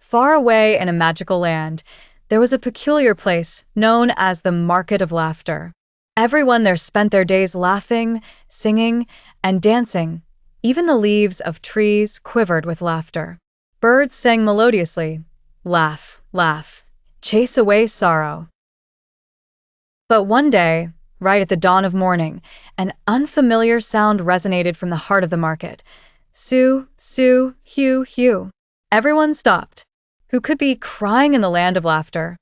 Far away in a magical land, there was a peculiar place known as the Market of Laughter. Everyone there spent their days laughing, singing, and dancing. Even the leaves of trees quivered with laughter. Birds sang melodiously, "Laugh, laugh, chase away sorrow." But one day, right at the dawn of morning, an unfamiliar sound resonated from the heart of the market. Sue, Sue, Hugh, Hugh. Everyone stopped. Who could be crying in the land of laughter?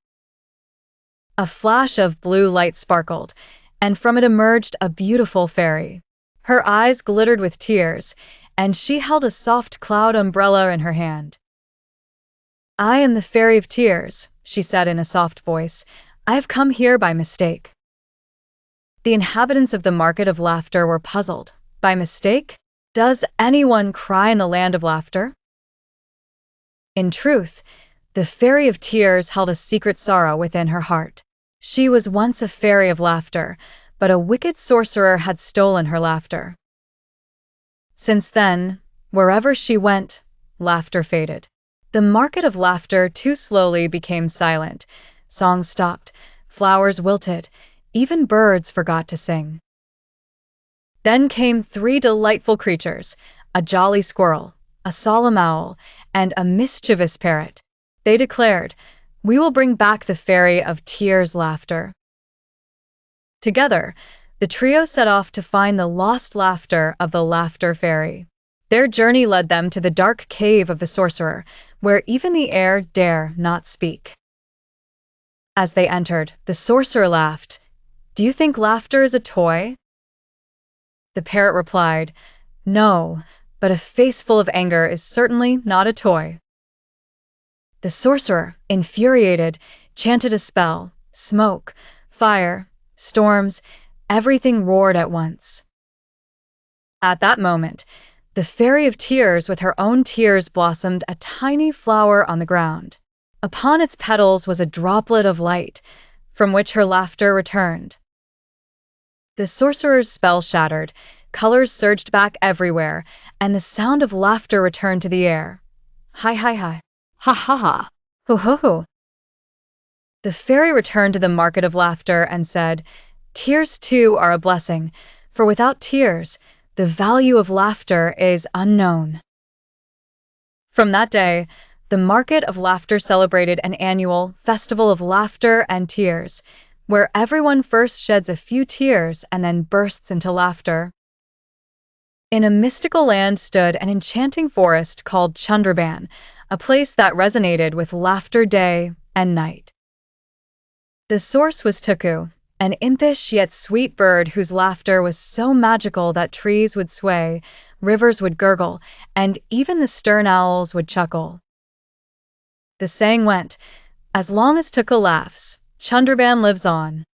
A flash of blue light sparkled, and from it emerged a beautiful fairy. Her eyes glittered with tears, and she held a soft cloud umbrella in her hand. "I am the Fairy of Tears," she said in a soft voice. "I have come here by mistake." The inhabitants of the Market of Laughter were puzzled. By mistake? Does anyone cry in the land of laughter? In truth, the Fairy of Tears held a secret sorrow within her heart. She was once a fairy of laughter, but a wicked sorcerer had stolen her laughter. Since then, wherever she went, laughter faded. The Market of Laughter too slowly became silent. Songs stopped, flowers wilted, even birds forgot to sing. Then came three delightful creatures, a jolly squirrel, a solemn owl, and a mischievous parrot. They declared, "We will bring back the Fairy of Tears laughter." Together, the trio set off to find the lost laughter of the Laughter Fairy. Their journey led them to the dark cave of the sorcerer, where even the air dare not speak. As they entered, the sorcerer laughed. "Do you think laughter is a toy?" The parrot replied, "No, but a face full of anger is certainly not a toy." The sorcerer, infuriated, chanted a spell. Smoke, fire, storms, everything roared at once. At that moment, the Fairy of Tears with her own tears blossomed a tiny flower on the ground. Upon its petals was a droplet of light, from which her laughter returned. The sorcerer's spell shattered, colors surged back everywhere, and the sound of laughter returned to the air. Hi, hi, hi. Ha, ha, ha. Ho, ho, ho. The fairy returned to the Market of Laughter and said, "Tears too are a blessing, for without tears, the value of laughter is unknown." From that day, the Market of Laughter celebrated an annual Festival of Laughter and Tears, where everyone first sheds a few tears and then bursts into laughter. In a mystical land stood an enchanting forest called Chandraban, a place that resonated with laughter day and night. The source was Tuku, an impish yet sweet bird whose laughter was so magical that trees would sway, rivers would gurgle, and even the stern owls would chuckle. The saying went, "As long as Tuku laughs, Chandraban lives on."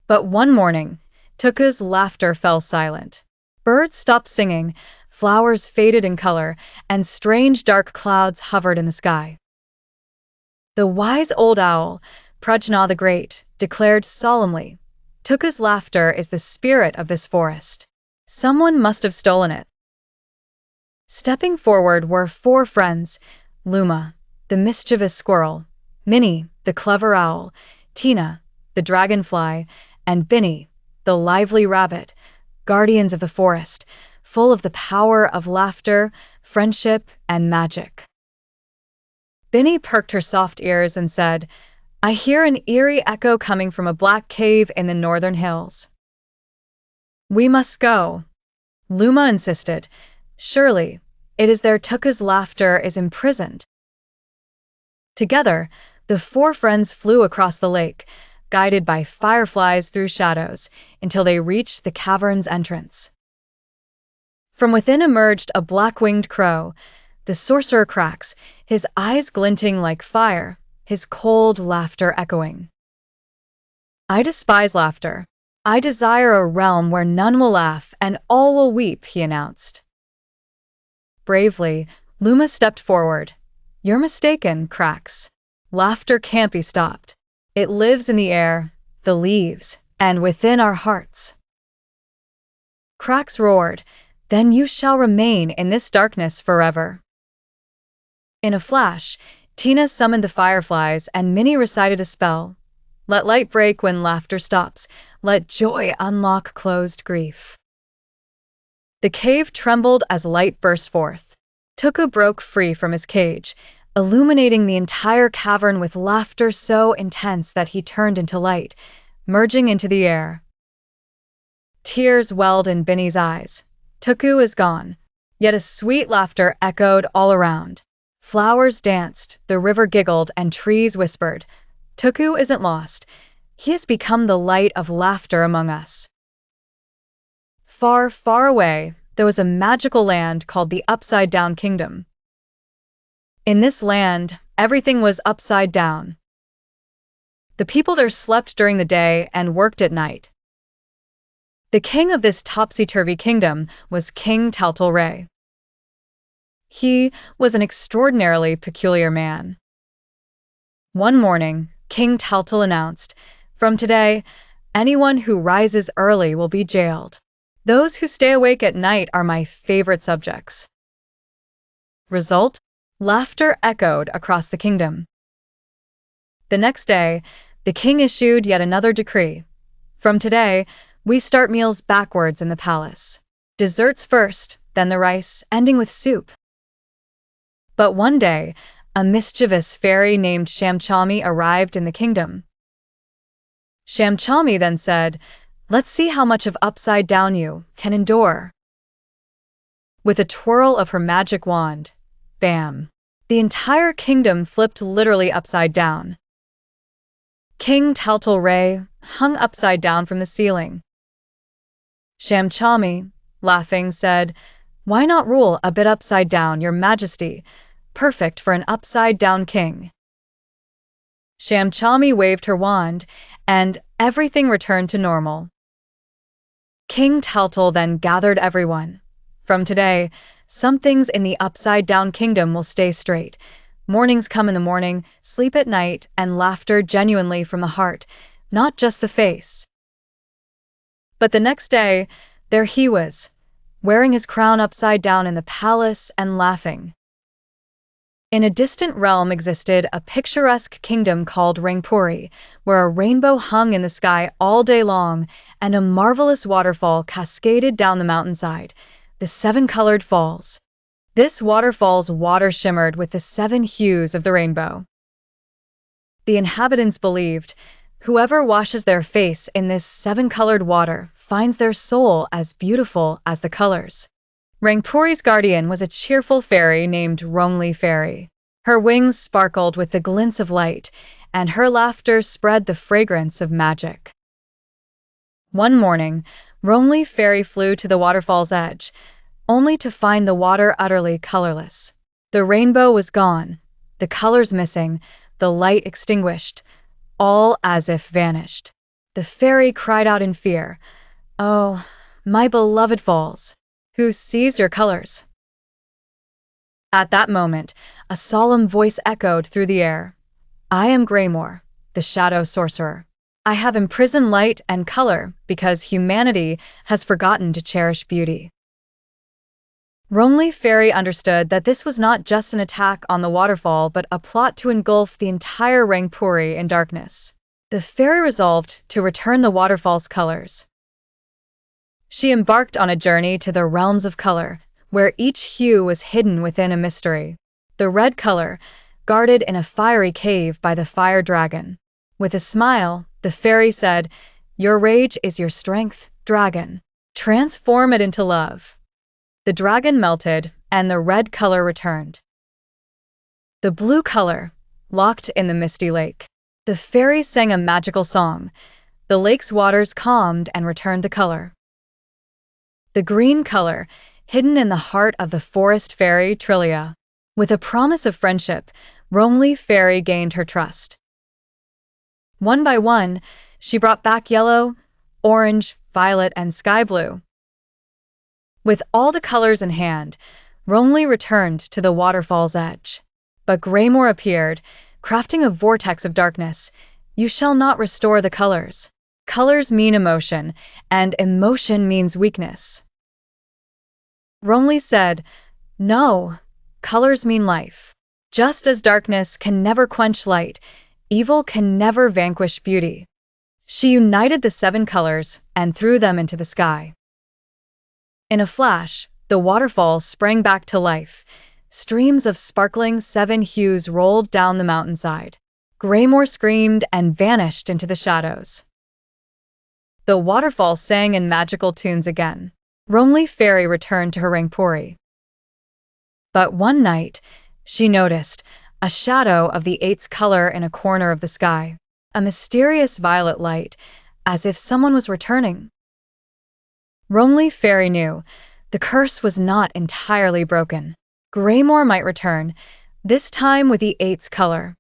But one morning, Tuku's laughter fell silent. Birds stopped singing, flowers faded in color, and strange dark clouds hovered in the sky. The wise old owl, Prajna the Great, declared solemnly, "Tuku's laughter is the spirit of this forest. Someone must have stolen it." Stepping forward were four friends: Luma, the mischievous squirrel; Minnie, the clever owl; Tina, the dragonfly; and Binny, the lively rabbit, guardians of the forest, full of the power of laughter, friendship, and magic. Binny perked her soft ears and said, "I hear an eerie echo coming from a black cave in the northern hills." "We must go," Luma insisted. "Surely, it is there Tuku's laughter is imprisoned." Together, the four friends flew across the lake, guided by fireflies through shadows, until they reached the cavern's entrance. From within emerged a black-winged crow, the sorcerer Cracks, his eyes glinting like fire, his cold laughter echoing. "I despise laughter. I desire a realm where none will laugh and all will weep," he announced. Bravely, Luma stepped forward. "You're mistaken, Cracks. Laughter can't be stopped. It lives in the air, the leaves, and within our hearts." Cracks roared, "Then you shall remain in this darkness forever." In a flash, Tina summoned the fireflies and Minnie recited a spell. Let light break when laughter stops. Let joy unlock closed grief. The cave trembled as light burst forth. Tuku broke free from his cage, illuminating the entire cavern with laughter so intense that he turned into light, merging into the air. Tears welled in Binnie's eyes. Tuku is gone. Yet a sweet laughter echoed all around. Flowers danced, the river giggled, and trees whispered. Tuku isn't lost. He has become the light of laughter among us. Far, far away, there was a magical land called the Upside Down Kingdom. In this land, everything was upside down. The people there slept during the day and worked at night. The king of this topsy-turvy kingdom was King Taltalray. He was an extraordinarily peculiar man. One morning, King Taltal announced, "From today, anyone who rises early will be jailed. Those who stay awake at night are my favorite subjects." Result? Laughter echoed across the kingdom. The next day, the king issued yet another decree. From today, we start meals backwards in the palace. Desserts first, then the rice, ending with soup. But one day, a mischievous fairy named Shamchami arrived in the kingdom. Shamchami then said, "Let's see how much of upside down you can endure." With a twirl of her magic wand, bam! The entire kingdom flipped literally upside down. King Taltalray hung upside down from the ceiling. Shamchami, laughing, said, "Why not rule a bit upside down, your majesty? Perfect for an upside-down king." Shamchami waved her wand, and everything returned to normal. King Taltal then gathered everyone. "From today, some things in the upside-down kingdom will stay straight. Mornings come in the morning, sleep at night, and laughter genuinely from the heart, not just the face." But the next day, there he was, wearing his crown upside down in the palace and laughing. In a distant realm existed a picturesque kingdom called Rangpuri, where a rainbow hung in the sky all day long, and a marvelous waterfall cascaded down the mountainside, the seven-colored falls. This waterfall's water shimmered with the seven hues of the rainbow. The inhabitants believed, whoever washes their face in this seven-colored water finds their soul as beautiful as the colors. Rangpuri's guardian was a cheerful fairy named Rongli Fairy. Her wings sparkled with the glints of light, and her laughter spread the fragrance of magic. One morning, Rongli Fairy flew to the waterfall's edge, only to find the water utterly colorless. The rainbow was gone, the colors missing, the light extinguished, all as if vanished. The fairy cried out in fear, "Oh, my beloved falls! Who sees your colors?" At that moment, a solemn voice echoed through the air. "I am Greymore, the shadow sorcerer. I have imprisoned light and color because humanity has forgotten to cherish beauty." Rongli Fairy understood that this was not just an attack on the waterfall but a plot to engulf the entire Rangpuri in darkness. The fairy resolved to return the waterfall's colors. She embarked on a journey to the realms of color, where each hue was hidden within a mystery. The red color, guarded in a fiery cave by the fire dragon. With a smile, the fairy said, "Your rage is your strength, dragon. Transform it into love." The dragon melted, and the red color returned. The blue color, locked in the misty lake. The fairy sang a magical song. The lake's waters calmed and returned the color. The green color, hidden in the heart of the forest fairy Trillia. With a promise of friendship, Rongli Fairy gained her trust. One by one, she brought back yellow, orange, violet, and sky blue. With all the colors in hand, Rongli returned to the waterfall's edge. But Greymore appeared, crafting a vortex of darkness. "You shall not restore the colors. Colors mean emotion, and emotion means weakness." Rongli said, "No, colors mean life. Just as darkness can never quench light, evil can never vanquish beauty. She united the 7 colors and threw them into the sky. In a flash, the waterfall sprang back to life. Streams of sparkling 7 hues rolled down the mountainside. Greymore screamed and vanished into the shadows. The waterfall sang in magical tunes again. Romley Fairy returned to her Rangpuri. But one night, she noticed a shadow of the 8's color in a corner of the sky, a mysterious violet light, as if someone was returning. Romley Fairy knew the curse was not entirely broken. Greymore might return, this time with the 8's color.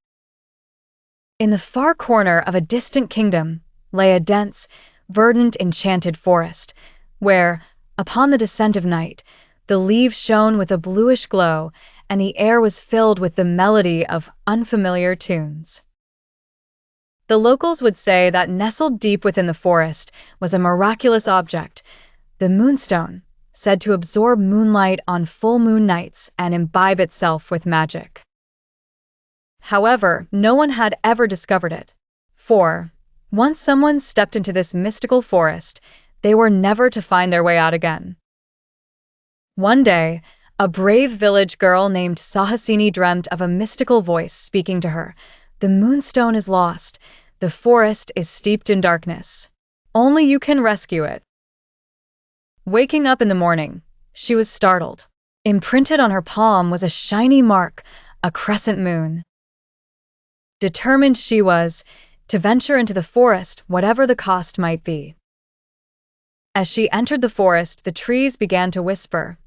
In the far corner of a distant kingdom lay a dense, verdant, enchanted forest, where, upon the descent of night, the leaves shone with a bluish glow, and the air was filled with the melody of unfamiliar tunes. The locals would say that nestled deep within the forest was a miraculous object, the moonstone, said to absorb moonlight on full moon nights and imbibe itself with magic. However, no one had ever discovered it, for, once someone stepped into this mystical forest, they were never to find their way out again. One day, a brave village girl named Sahasini dreamt of a mystical voice speaking to her. The moonstone is lost. The forest is steeped in darkness. Only you can rescue it. Waking up in the morning, she was startled. Imprinted on her palm was a shiny mark, a crescent moon. Determined she was to venture into the forest, whatever the cost might be. As she entered the forest, the trees began to whisper,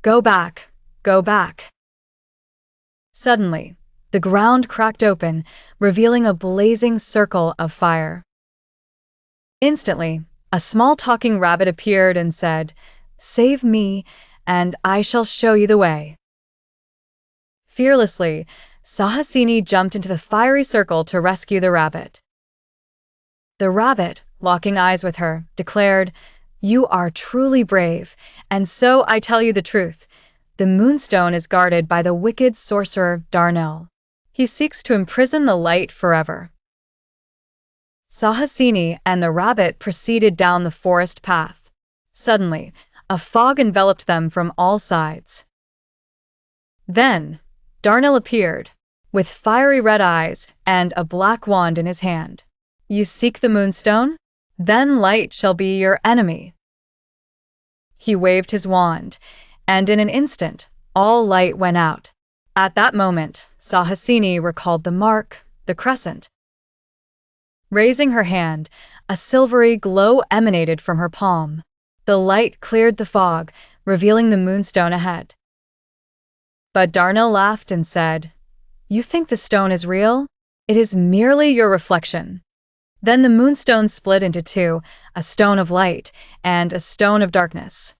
"Go back, go back." Suddenly, the ground cracked open, revealing a blazing circle of fire. Instantly, a small talking rabbit appeared and said, "Save me, and I shall show you the way." Fearlessly, Sahasini jumped into the fiery circle to rescue the rabbit. The rabbit, locking eyes with her, declared, "You are truly brave, and so I tell you the truth. The moonstone is guarded by the wicked sorcerer Darnell. He seeks to imprison the light forever." Sahasini and the rabbit proceeded down the forest path. Suddenly, a fog enveloped them from all sides. Then, Darnell appeared, with fiery red eyes and a black wand in his hand. "You seek the moonstone? Then light shall be your enemy." He waved his wand, and in an instant, all light went out. At that moment, Sahasini recalled the mark, the crescent. Raising her hand, a silvery glow emanated from her palm. The light cleared the fog, revealing the moonstone ahead. But Darnell laughed and said, "You think the stone is real? It is merely your reflection." Then the moonstone split into 2, a stone of light and a stone of darkness.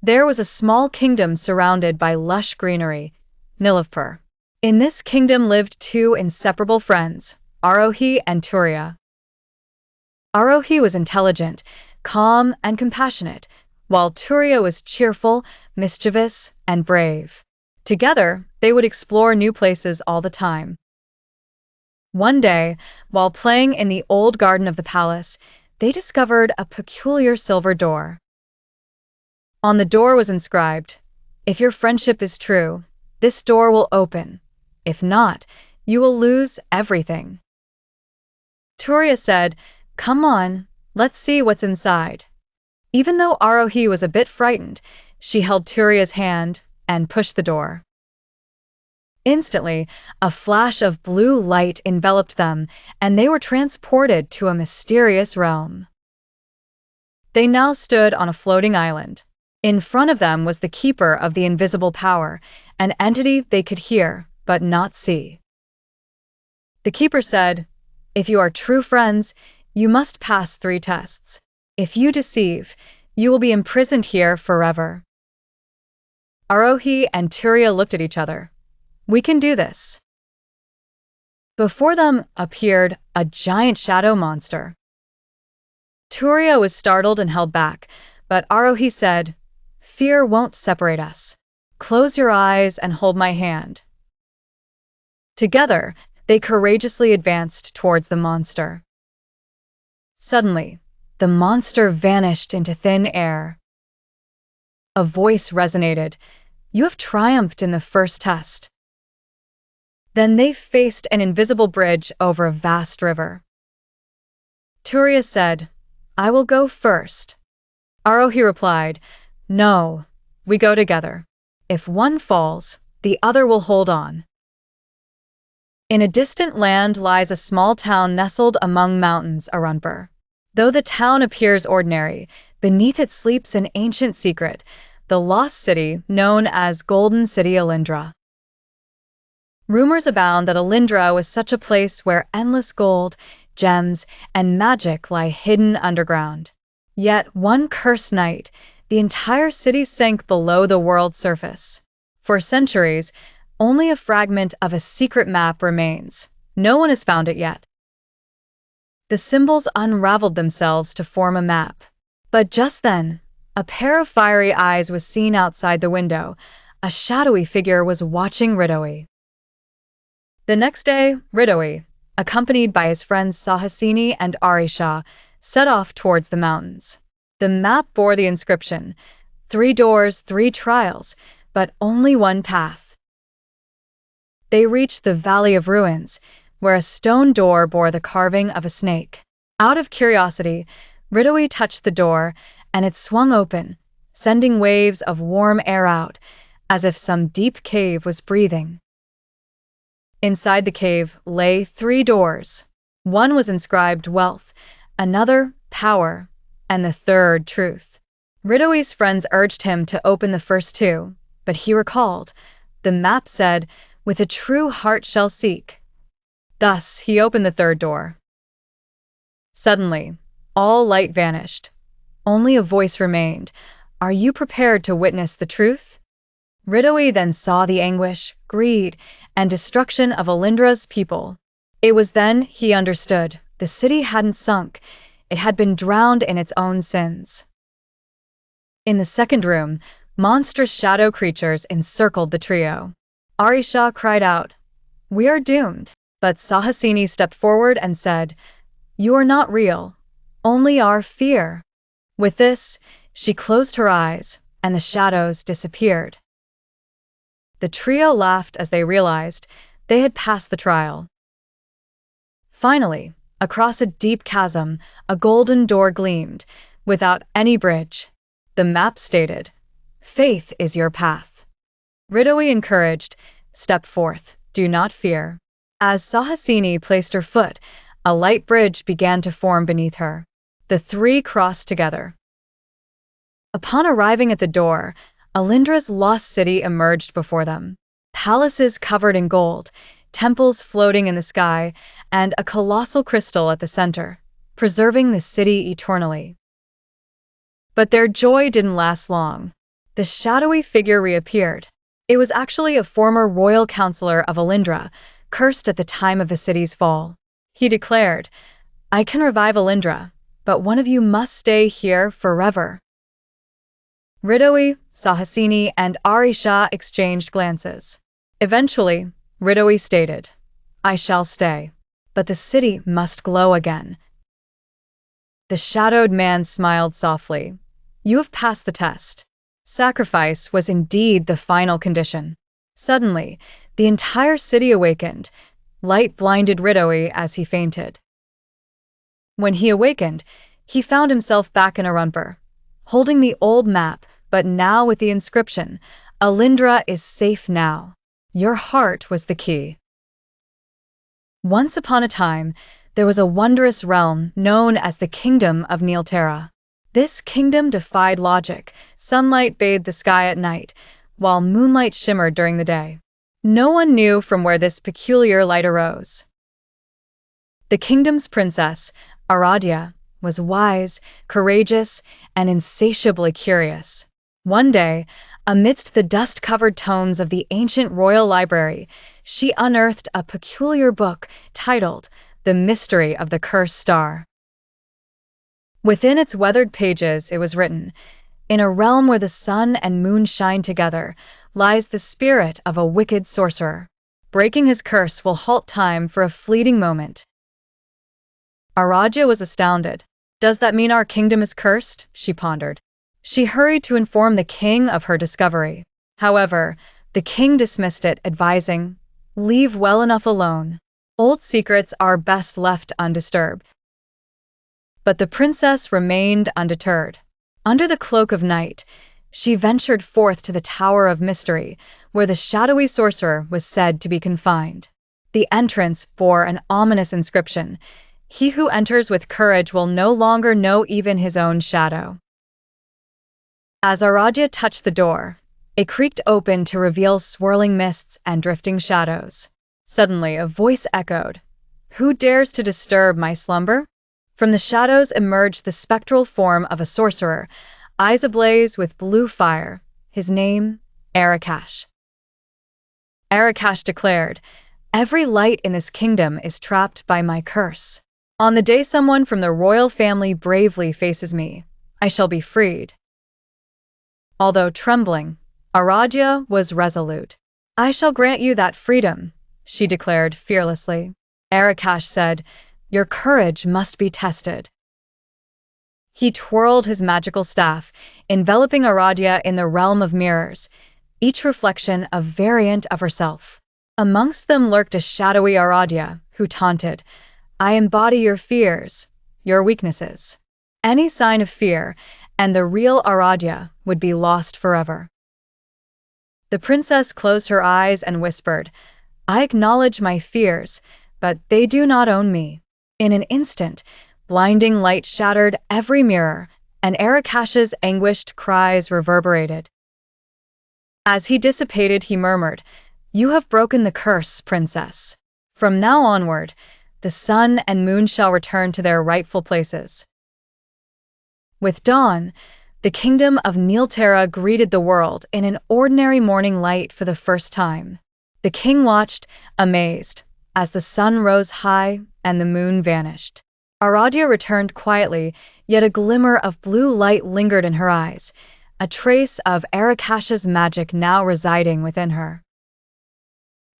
There was a small kingdom surrounded by lush greenery, Nilafpur. In this kingdom lived 2 inseparable friends, Arohi and Turiya. Arohi was intelligent, calm, and compassionate, while Turiya was cheerful, mischievous, and brave. Together, they would explore new places all the time. One day, while playing in the old garden of the palace, they discovered a peculiar silver door. On the door was inscribed, "If your friendship is true, this door will open. If not, you will lose everything." Turiya said, "Come on, let's see what's inside." Even though Arohi was a bit frightened, she held Turiya's hand and pushed the door. Instantly, a flash of blue light enveloped them, and they were transported to a mysterious realm. They now stood on a floating island. In front of them was the keeper of the invisible power, an entity they could hear but not see. The keeper said, "If you are true friends, you must pass 3 tests. If you deceive, you will be imprisoned here forever." Arohi and Turiya looked at each other. "We can do this." Before them appeared a giant shadow monster. Turiya was startled and held back, but Arohi said, "Fear won't separate us. Close your eyes and hold my hand. Together, they courageously advanced towards the monster. Suddenly, the monster vanished into thin air. A voice resonated. "You have triumphed in the first test." Then they faced an invisible bridge over a vast river. Turia said, "I will go first." Arohi replied, "No, we go together. If one falls, the other will hold on." In a distant land lies a small town nestled among mountains, Arunpur. Though the town appears ordinary, beneath it sleeps an ancient secret, the lost city known as Golden City Alindra. Rumors abound that Alindra was such a place where endless gold, gems, and magic lie hidden underground. Yet one cursed night, the entire city sank below the world's surface. For centuries, only a fragment of a secret map remains. No one has found it yet. The symbols unraveled themselves to form a map. But just then, a pair of fiery eyes was seen outside the window. A shadowy figure was watching Ridoi. The next day, Ridoi, accompanied by his friends Sahasini and Arisha, set off towards the mountains. The map bore the inscription, 3 doors, 3 trials, but only one path. They reached the Valley of Ruins, where a stone door bore the carving of a snake. Out of curiosity, Ridoi touched the door, and it swung open, sending waves of warm air out, as if some deep cave was breathing. Inside the cave lay 3 doors. One was inscribed wealth, another power, and the third truth. Ridoi's friends urged him to open the first 2, but he recalled, the map said, "With a true heart shall seek." Thus, he opened the 3rd door. Suddenly, all light vanished. Only a voice remained. "Are you prepared to witness the truth?" Ridoi then saw the anguish, greed, and destruction of Alindra's people. It was then he understood. The city hadn't sunk. It had been drowned in its own sins. In the 2nd room, monstrous shadow creatures encircled the trio. Arisha cried out, "We are doomed." But Sahasini stepped forward and said, "You are not real, only our fear." With this, she closed her eyes, and the shadows disappeared. The trio laughed as they realized they had passed the trial. Finally, across a deep chasm, a golden door gleamed, without any bridge. The map stated, "Faith is your path." Ridoi encouraged, "Step forth, do not fear." As Sahasini placed her foot, a light bridge began to form beneath her. The 3 crossed together. Upon arriving at the door, Alindra's lost city emerged before them. Palaces covered in gold, temples floating in the sky, and a colossal crystal at the center, preserving the city eternally. But their joy didn't last long. The shadowy figure reappeared. It was actually a former royal counselor of Alindra, cursed at the time of the city's fall. He declared, "I can revive Alindra, but one of you must stay here forever." Ridoi, Sahasini, and Arisha exchanged glances. Eventually, Ridoi stated, "I shall stay, but the city must glow again." The shadowed man smiled softly. "You have passed the test." Sacrifice was indeed the final condition. Suddenly, the entire city awakened. Light blinded Ridoi as he fainted. When he awakened, he found himself back in Arunpur, holding the old map, but now with the inscription, "Alindra is safe now. Your heart was the key." Once upon a time, there was a wondrous realm known as the Kingdom of Neeltera. This kingdom defied logic. Sunlight bathed the sky at night, while moonlight shimmered during the day. No one knew from where this peculiar light arose. The kingdom's princess, Aradhya, was wise, courageous, and insatiably curious. One day, amidst the dust-covered tomes of the ancient royal library, she unearthed a peculiar book titled The Mystery of the Cursed Star. Within its weathered pages it was written, "In a realm where the sun and moon shine together, lies the spirit of a wicked sorcerer. Breaking his curse will halt time for a fleeting moment. Aradia was astounded. Does that mean our kingdom is cursed? She pondered. She hurried to inform the king of her discovery. However, the king dismissed it, advising, "Leave well enough alone. Old secrets are best left undisturbed." But the princess remained undeterred. Under the cloak of night, she ventured forth to the Tower of Mystery, where the shadowy sorcerer was said to be confined. The entrance bore an ominous inscription: "He who enters with courage will no longer know even his own shadow." As Aradia touched the door, it creaked open to reveal swirling mists and drifting shadows. Suddenly, a voice echoed, "Who dares to disturb my slumber?" From the shadows emerged the spectral form of a sorcerer, eyes ablaze with blue fire. His name, Arakash. Arakash declared, "Every light in this kingdom is trapped by my curse. On the day someone from the royal family bravely faces me, I shall be freed." Although trembling, Aradia was resolute. "I shall grant you that freedom," she declared fearlessly. Arakash said, "Your courage must be tested." He twirled his magical staff, enveloping Aradia in the realm of mirrors, each reflection a variant of herself. Amongst them lurked a shadowy Aradia, who taunted, "I embody your fears, your weaknesses." Any sign of fear, and the real Aradia would be lost forever. The princess closed her eyes and whispered, "I acknowledge my fears, but they do not own me." In an instant, blinding light shattered every mirror, and Arakash's anguished cries reverberated. As he dissipated, he murmured, "You have broken the curse, princess. From now onward, the sun and moon shall return to their rightful places." With dawn, the kingdom of Neilterra greeted the world in an ordinary morning light for the first time. The king watched, amazed, as the sun rose high and the moon vanished. Aradia returned quietly, yet a glimmer of blue light lingered in her eyes, a trace of Arakash's magic now residing within her.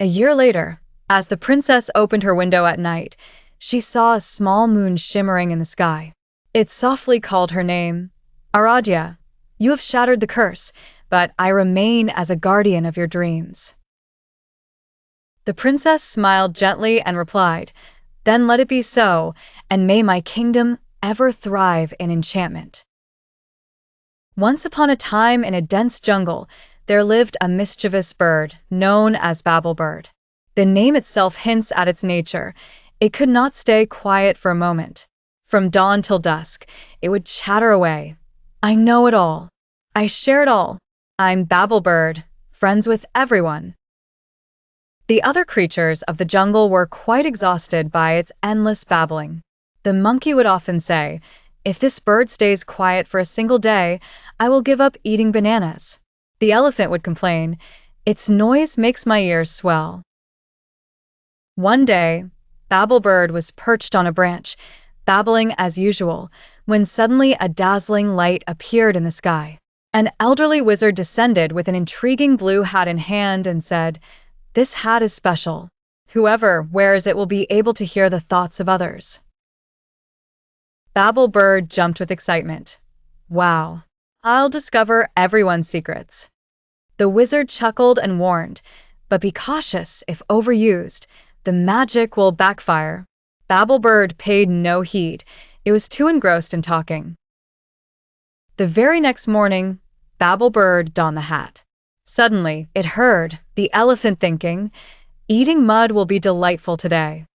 A year later, as the princess opened her window at night, she saw a small moon shimmering in the sky. It softly called her name. "Aradia, you have shattered the curse, but I remain as a guardian of your dreams." The princess smiled gently and replied, "Then let it be so, and may my kingdom ever thrive in enchantment." Once upon a time in a dense jungle, there lived a mischievous bird known as Babblebird. The name itself hints at its nature. It could not stay quiet for a moment. From dawn till dusk, it would chatter away. "I know it all. I share it all. I'm Babblebird, friends with everyone." The other creatures of the jungle were quite exhausted by its endless babbling. The monkey would often say, "If this bird stays quiet for a single day, I will give up eating bananas." The elephant would complain, "Its noise makes my ears swell." One day, Babblebird was perched on a branch, babbling as usual, when suddenly a dazzling light appeared in the sky. An elderly wizard descended with an intriguing blue hat in hand and said, "This hat is special. Whoever wears it will be able to hear the thoughts of others." Babblebird jumped with excitement. "Wow, I'll discover everyone's secrets." The wizard chuckled and warned, "But be cautious. If overused, the magic will backfire." Babblebird paid no heed. It was too engrossed in talking. The very next morning, Babblebird donned the hat. Suddenly, it heard the elephant thinking, "Eating mud will be delightful today."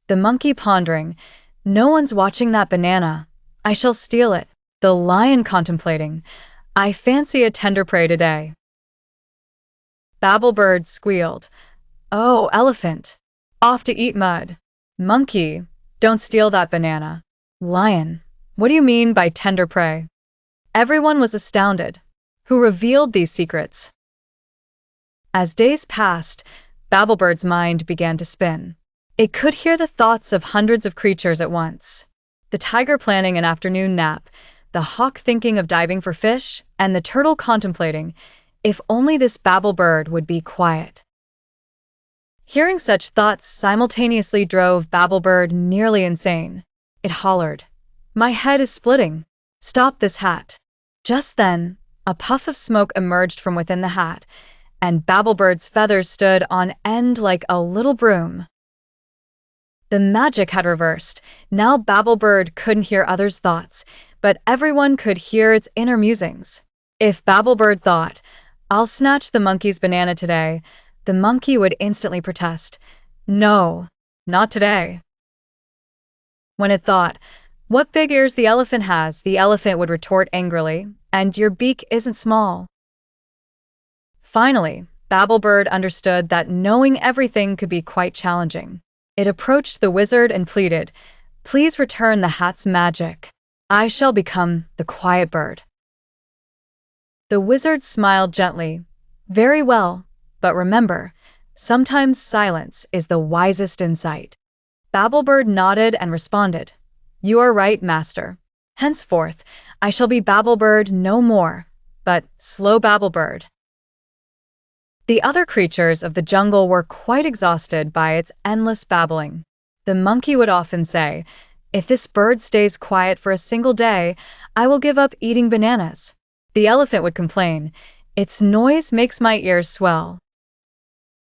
The monkey pondering, "No one's watching that banana. I shall steal it." The lion contemplating, "I fancy a tender prey today." Babblebird squealed, "Oh, elephant, off to eat mud." Monkey, "Don't steal that banana." Lion, "What do you mean by tender prey?" Everyone was astounded. Who revealed these secrets? As days passed, Babblebird's mind began to spin. It could hear the thoughts of hundreds of creatures at once. The tiger planning an afternoon nap, the hawk thinking of diving for fish, and the turtle contemplating, if only this Babblebird would be quiet. Hearing such thoughts simultaneously drove Babblebird nearly insane. It hollered, "My head is splitting. Stop this hat." Just then, a puff of smoke emerged from within the hat, and Babblebird's feathers stood on end like a little broom. The magic had reversed. Now Babblebird couldn't hear others' thoughts, but everyone could hear its inner musings. If Babblebird thought, "I'll snatch the monkey's banana today," the monkey would instantly protest, "No, not today." When it thought, "What big ears the elephant has," the elephant would retort angrily, "And your beak isn't small." Finally, Babblebird understood that knowing everything could be quite challenging. It approached the wizard and pleaded, "Please return the hat's magic. I shall become the quiet bird." The wizard smiled gently. "Very well, but remember, sometimes silence is the wisest insight." Babblebird nodded and responded, "You are right, master. Henceforth, I shall be Babblebird no more, but Slow Babblebird." The other creatures of the jungle were quite exhausted by its endless babbling. The monkey would often say, "If this bird stays quiet for a single day, I will give up eating bananas." The elephant would complain, "Its noise makes my ears swell."